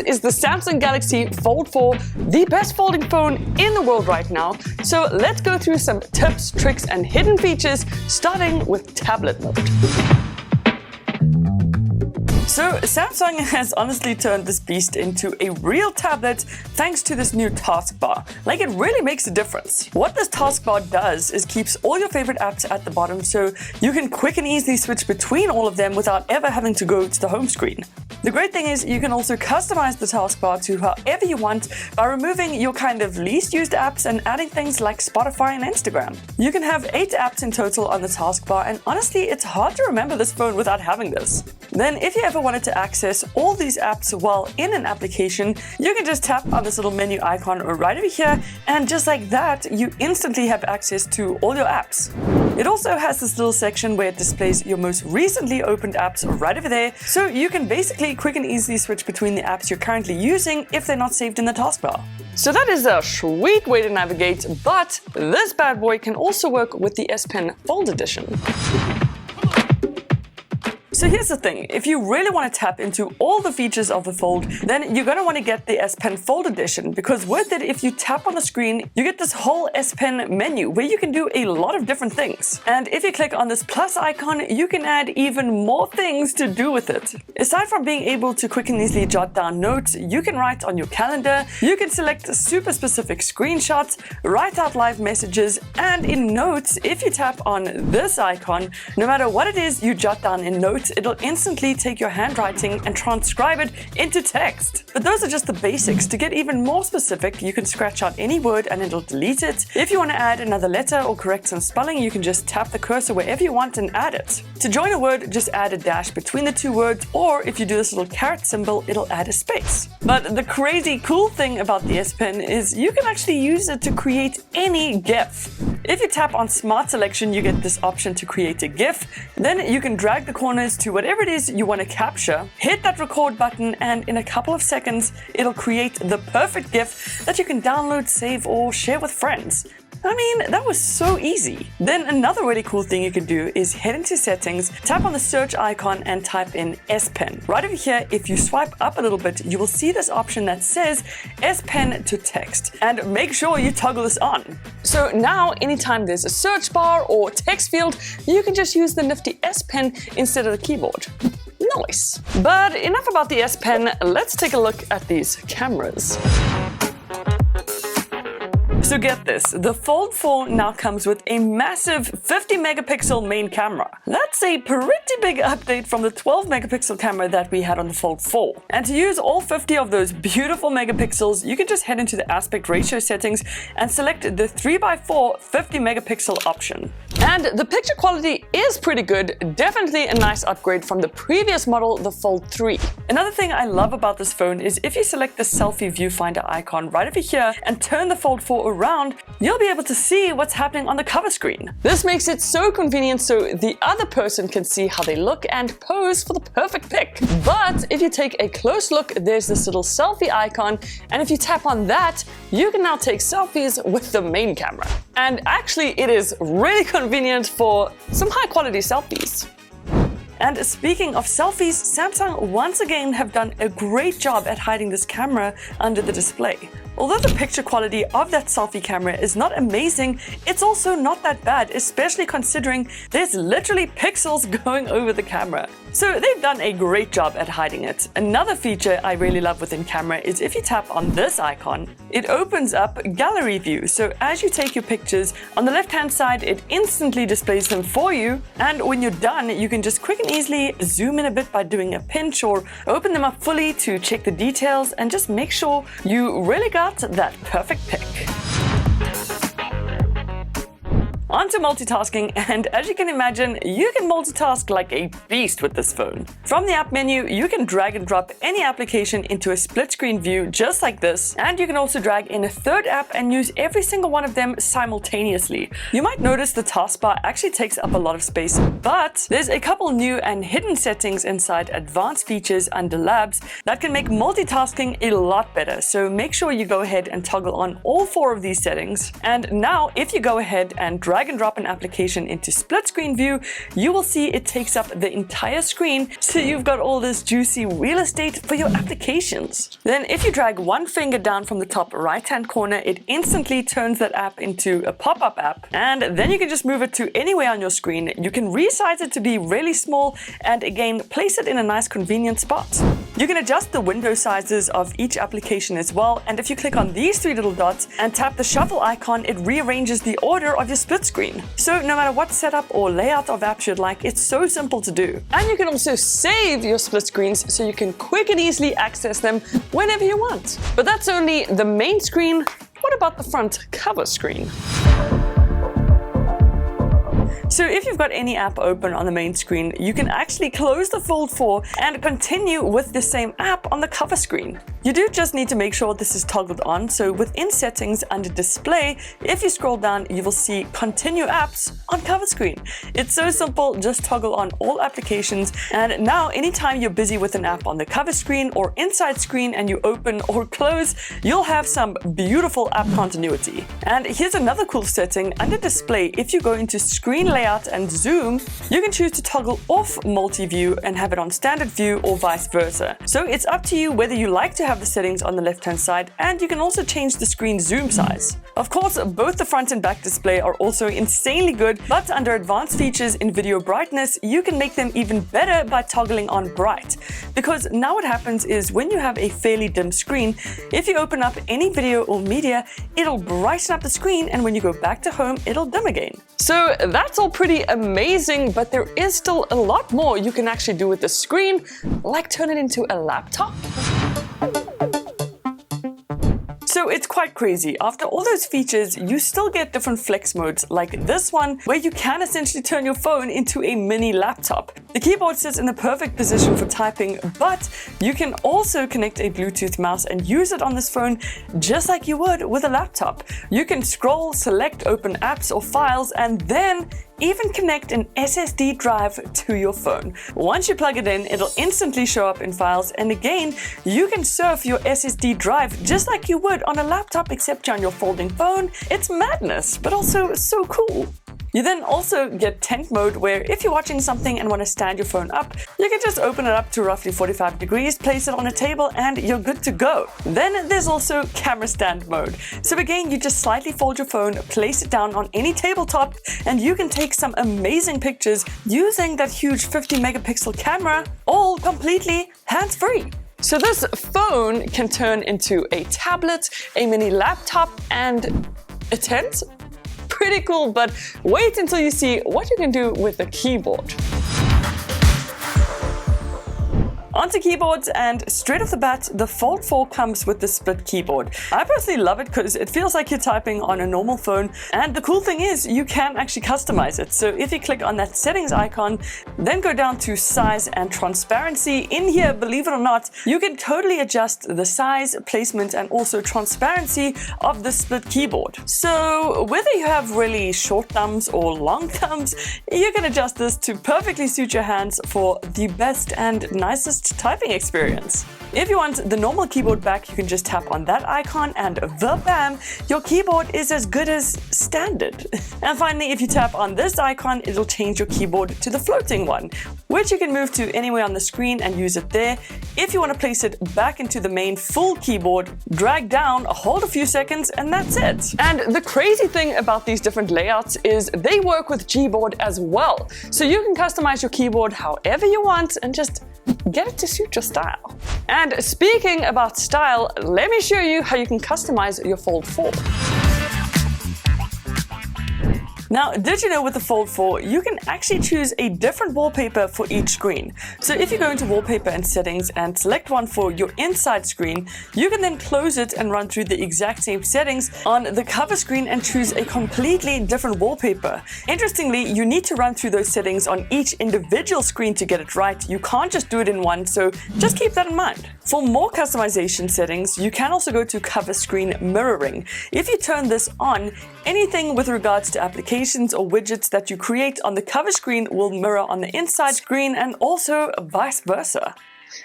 is the Samsung Galaxy Fold 4, the best folding phone in the world right now. So let's go through some tips, tricks, and hidden features, starting with tablet mode. So Samsung has honestly turned this beast into a real tablet thanks to this new Taskbar. Like, it really makes a difference. What this Taskbar does is keeps all your favorite apps at the bottom so you can quick and easily switch between all of them without ever having to go to the home screen. The great thing is you can also customize the taskbar to however you want by removing your kind of least used apps and adding things like Spotify and Instagram. You can have 8 apps in total on the taskbar, and honestly it's hard to remember this phone without having this. Then if you ever wanted to access all these apps while in an application, you can just tap on this little menu icon right over here, and just like that you instantly have access to all your apps. It also has this little section where it displays your most recently opened apps right over there, so you can basically quick and easily switch between the apps you're currently using if they're not saved in the taskbar. So that is a sweet way to navigate, but this bad boy can also work with the S Pen Fold Edition. So here's the thing, if you really want to tap into all the features of the Fold, then you're going to want to get the S Pen Fold Edition, because with it, if you tap on the screen, you get this whole S Pen menu where you can do a lot of different things. And if you click on this plus icon, you can add even more things to do with it. Aside from being able to quick and easily jot down notes, you can write on your calendar, you can select super specific screenshots, write out live messages, and in notes, if you tap on this icon, no matter what it is you jot down in notes, it'll instantly take your handwriting and transcribe it into text. But those are just the basics. To get even more specific, you can scratch out any word and it'll delete it. If you want to add another letter or correct some spelling, you can just tap the cursor wherever you want and add it. To join a word, just add a dash between the 2 words, or if you do this little caret symbol, it'll add a space. But the crazy cool thing about the S Pen is you can actually use it to create any GIF. If you tap on Smart Selection, you get this option to create a GIF. Then you can drag the corners to whatever it is you want to capture, hit that record button, and in a couple of seconds, it'll create the perfect GIF that you can download, save, or share with friends. I mean, that was so easy. Then another really cool thing you can do is head into settings, tap on the search icon and type in S Pen. Right over here, if you swipe up a little bit, you will see this option that says S Pen to text, and make sure you toggle this on. So now anytime there's a search bar or text field, you can just use the nifty S Pen instead of the keyboard. Nice. But enough about the S Pen, let's take a look at these cameras. So get this, the Fold 4 now comes with a massive 50 megapixel main camera. That's a pretty big update from the 12 megapixel camera that we had on the Fold 4. And to use all 50 of those beautiful megapixels, you can just head into the aspect ratio settings and select the 3x4 50 megapixel option. And the picture quality is pretty good, definitely a nice upgrade from the previous model, the Fold 3. Another thing I love about this phone is if you select the selfie viewfinder icon right over here and turn the Fold 4 around, you'll be able to see what's happening on the cover screen. This makes it so convenient so the other person can see how they look and pose for the perfect pic. But if you take a close look, there's this little selfie icon, and if you tap on that, you can now take selfies with the main camera. And actually, it is really convenient for some high quality selfies. And speaking of selfies, Samsung once again have done a great job at hiding this camera under the display. Although the picture quality of that selfie camera is not amazing, it's also not that bad, especially considering there's literally pixels going over the camera. So they've done a great job at hiding it. Another feature I really love within camera is if you tap on this icon, it opens up gallery view. So as you take your pictures, on the left-hand side, it instantly displays them for you. And when you're done, you can just quick and easily zoom in a bit by doing a pinch or open them up fully to check the details and just make sure you really got that perfect pic. On to multitasking, and as you can imagine, you can multitask like a beast with this phone. From the app menu, you can drag and drop any application into a split screen view just like this, and you can also drag in a third app and use every single one of them simultaneously. You might notice the taskbar actually takes up a lot of space, but there's a couple new and hidden settings inside advanced features under labs that can make multitasking a lot better, so make sure you go ahead and toggle on all 4 of these settings. And now if you go ahead and drag drag and drop an application into split screen view, you will see it takes up the entire screen, so you've got all this juicy real estate for your applications. Then if you drag one finger down from the top right-hand corner, it instantly turns that app into a pop-up app, and then you can just move it to anywhere on your screen. You can resize it to be really small and again place it in a nice convenient spot. You can adjust the window sizes of each application as well, and if you click on these three little dots and tap the shuffle icon, it rearranges the order of your split screen. So no matter what setup or layout of apps you'd like, it's so simple to do. And you can also save your split screens so you can quick and easily access them whenever you want. But that's only the main screen. What about the front cover screen? So if you've got any app open on the main screen, you can actually close the Fold 4 and continue with the same app on the cover screen. You do just need to make sure this is toggled on. So within settings under display, if you scroll down, you will see continue apps on cover screen. It's so simple, just toggle on all applications. And now anytime you're busy with an app on the cover screen or inside screen and you open or close, you'll have some beautiful app continuity. And here's another cool setting under display. If you go into screen layout and zoom, you can choose to toggle off multi-view and have it on standard view or vice versa. So it's up to you whether you like to have the settings on the left-hand side, and you can also change the screen zoom size. Of course, both the front and back display are also insanely good, but under advanced features in video brightness, you can make them even better by toggling on bright. Because now what happens is when you have a fairly dim screen, if you open up any video or media, it'll brighten up the screen, and when you go back to home, it'll dim again. So that's all pretty amazing, but there is still a lot more you can actually do with the screen, like turn it into a laptop. So it's quite crazy. After all those features, you still get different flex modes like this one, where you can essentially turn your phone into a mini laptop. The keyboard sits in the perfect position for typing, but you can also connect a Bluetooth mouse and use it on this phone just like you would with a laptop. You can scroll, select, open apps or files, and then even connect an SSD drive to your phone. Once you plug it in, it'll instantly show up in files, and again, you can surf your SSD drive just like you would on a laptop, except you're on your folding phone. It's madness, but also so cool. You then also get tent mode, where if you're watching something and want to stand your phone up, you can just open it up to roughly 45 degrees, place it on a table, and you're good to go. Then there's also camera stand mode. So again, you just slightly fold your phone, place it down on any tabletop, and you can take some amazing pictures using that huge 50 megapixel camera, all completely hands-free. So this phone can turn into a tablet, a mini laptop, and a tent? Pretty cool, but wait until you see what you can do with the keyboard. Onto keyboards, and straight off the bat, the Fold 4 comes with the split keyboard. I personally love it because it feels like you're typing on a normal phone, and the cool thing is you can actually customize it. So if you click on that settings icon, then go down to size and transparency, in here, believe it or not, you can totally adjust the size, placement, and also transparency of the split keyboard. So whether you have really short thumbs or long thumbs, you can adjust this to perfectly suit your hands for the best and nicest typing experience. If you want the normal keyboard back, you can just tap on that icon and bam, your keyboard is as good as standard. And finally, if you tap on this icon, it'll change your keyboard to the floating one, which you can move to anywhere on the screen and use it there. If you want to place it back into the main full keyboard, drag down, hold a few seconds, and that's it. And the crazy thing about these different layouts is they work with Gboard as well. So you can customize your keyboard however you want and just get it to suit your style. And speaking about style, let me show you how you can customize your Fold 4. Now, did you know with the Fold 4, you can actually choose a different wallpaper for each screen. So if you go into wallpaper and settings and select one for your inside screen, you can then close it and run through the exact same settings on the cover screen and choose a completely different wallpaper. Interestingly, you need to run through those settings on each individual screen to get it right. You can't just do it in one, so just keep that in mind. For more customization settings, you can also go to cover screen mirroring. If you turn this on, anything with regards to applications or widgets that you create on the cover screen will mirror on the inside screen, and also vice versa.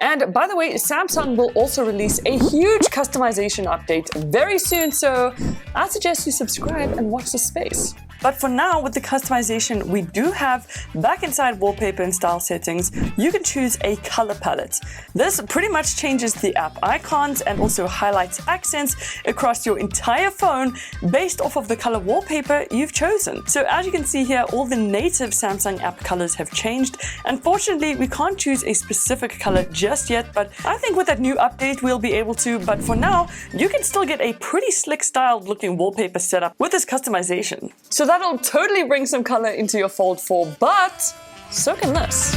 And by the way, Samsung will also release a huge customization update very soon, so I suggest you subscribe and watch this space. But for now, with the customization we do have, back inside wallpaper and style settings, you can choose a color palette. This pretty much changes the app icons and also highlights accents across your entire phone based off of the color wallpaper you've chosen. So as you can see here, all the native Samsung app colors have changed. Unfortunately, we can't choose a specific color just yet, but I think with that new update we'll be able to. But for now, you can still get a pretty slick styled looking wallpaper setup with this customization. So that'll totally bring some color into your Fold 4, but so can this.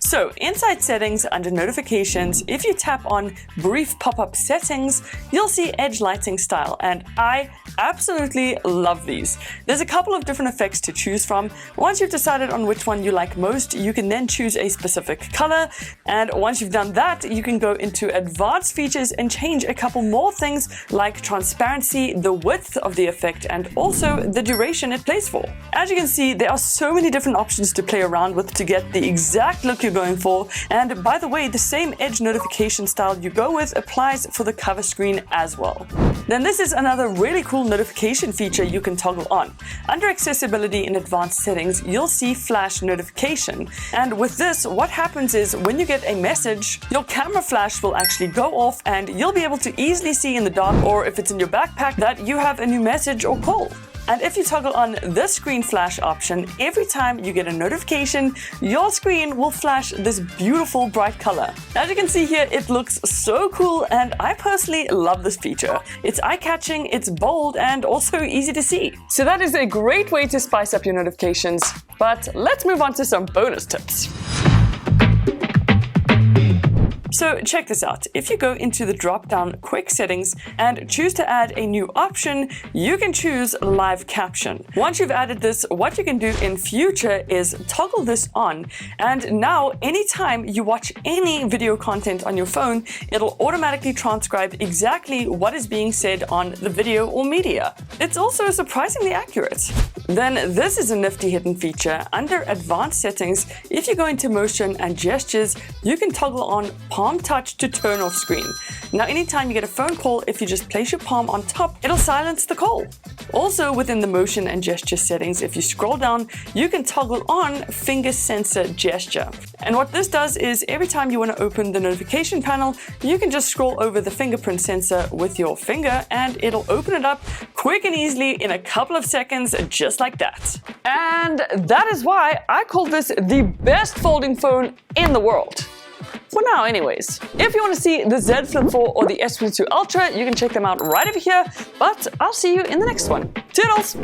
So inside settings under notifications, if you tap on brief pop-up settings, you'll see edge lighting style, and I absolutely love these. There's a couple of different effects to choose from. Once you've decided on which one you like most, you can then choose a specific color, and once you've done that, you can go into advanced features and change a couple more things like transparency, the width of the effect, and also the duration it plays for. As you can see, there are so many different options to play around with to get the exact look you're going for. And by the way, the same edge notification style you go with applies for the cover screen as well. Then this is another really cool notification feature you can toggle on. Under accessibility in advanced settings, you'll see flash notification. And with this, what happens is when you get a message, your camera flash will actually go off and you'll be able to easily see in the dark, or if it's in your backpack, that you have a new message or call. And if you toggle on the screen flash option, every time you get a notification, your screen will flash this beautiful bright color. As you can see here, it looks so cool, and I personally love this feature. It's eye-catching, it's bold, and also easy to see. So that is a great way to spice up your notifications. But let's move on to some bonus tips. So check this out. If you go into the drop-down quick settings and choose to add a new option, you can choose live caption. Once you've added this, what you can do in future is toggle this on. And now anytime you watch any video content on your phone, it'll automatically transcribe exactly what is being said on the video or media. It's also surprisingly accurate. Then this is a nifty hidden feature. Under advanced settings, if you go into motion and gestures, you can toggle on palm touch to turn off screen. Now anytime you get a phone call, if you just place your palm on top, it'll silence the call. Also within the motion and gesture settings, if you scroll down, you can toggle on finger sensor gesture. And what this does is every time you want to open the notification panel, you can just scroll over the fingerprint sensor with your finger and it'll open it up quick and easily in a couple of seconds, just like that. And that is why I call this the best folding phone in the world. For now anyways. If you want to see the Z Flip 4 or the S Flip 2 Ultra, you can check them out right over here, but I'll see you in the next one. Toodles!